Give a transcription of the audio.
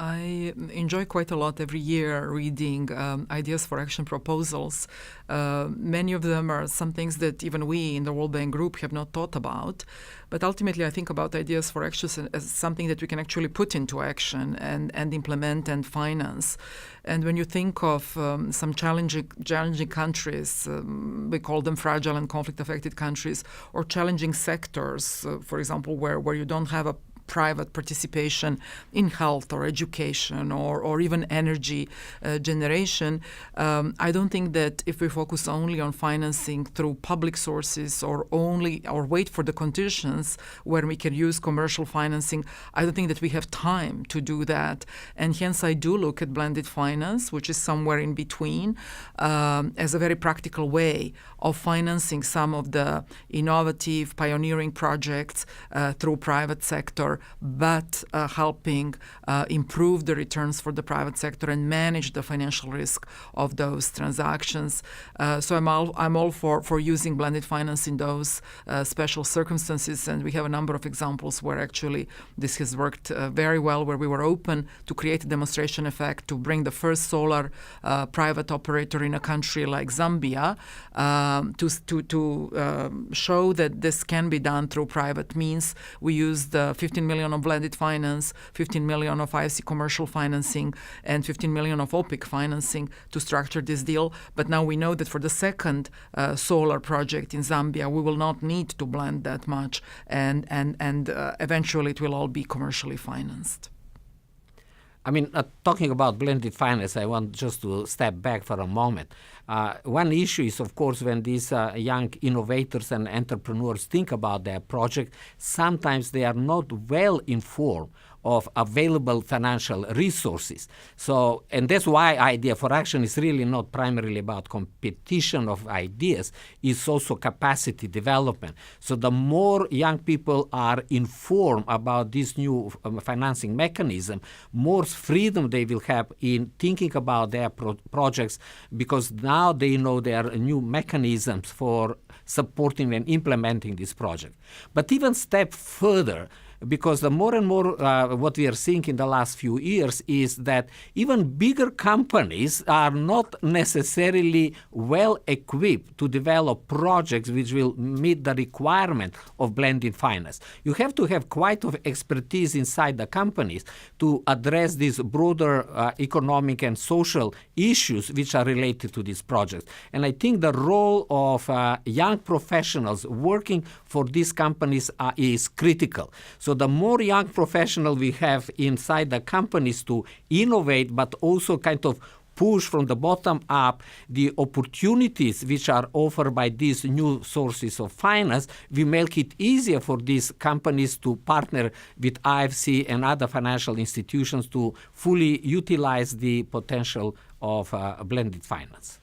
I enjoy quite a lot every year reading ideas for action proposals. Many of them are some things that even we in the World Bank Group have not thought about. But ultimately, I think about ideas for action as something that we can actually put into action and implement and finance. And when you think of some challenging countries, we call them fragile and conflict-affected countries, or challenging sectors, for example, where you don't have a private participation in health or education or even energy generation, I don't think that if we focus only on financing through public sources or wait for the conditions where we can use commercial financing, I don't think that we have time to do that. And hence I do look at blended finance, which is somewhere in between, as a very practical way of financing some of the innovative pioneering projects through private sector, but helping improve the returns for the private sector and manage the financial risk of those transactions. So I'm all for using blended finance in those special circumstances, and we have a number of examples where actually this has worked very well, where we were open to create a demonstration effect to bring the first solar private operator in a country like Zambia to show that this can be done through private means. We used 15 million of blended finance, 15 million of I4A commercial financing, and 15 million of OPIC financing to structure this deal. But now we know that for the second solar project in Zambia, we will not need to blend that much, and eventually it will all be commercially financed. I mean, talking about blended finance, I want just to step back for a moment. One issue is, of course, when these young innovators and entrepreneurs think about their project, sometimes they are not well informed of available financial resources. So, and that's why Idea for Action is really not primarily about competition of ideas, it's also capacity development. So the more young people are informed about this new financing mechanism, more freedom they will have in thinking about their projects, because now they know there are new mechanisms for supporting and implementing this project. But even step further, because the more and more what we are seeing in the last few years is that even bigger companies are not necessarily well equipped to develop projects which will meet the requirement of blended finance. You have to have quite of expertise inside the companies to address these broader economic and social issues which are related to these projects. And I think the role of young professionals working for these companies is critical. So the more young professionals we have inside the companies to innovate, but also kind of push from the bottom up the opportunities which are offered by these new sources of finance, we make it easier for these companies to partner with I4A and other financial institutions to fully utilize the potential of blended finance.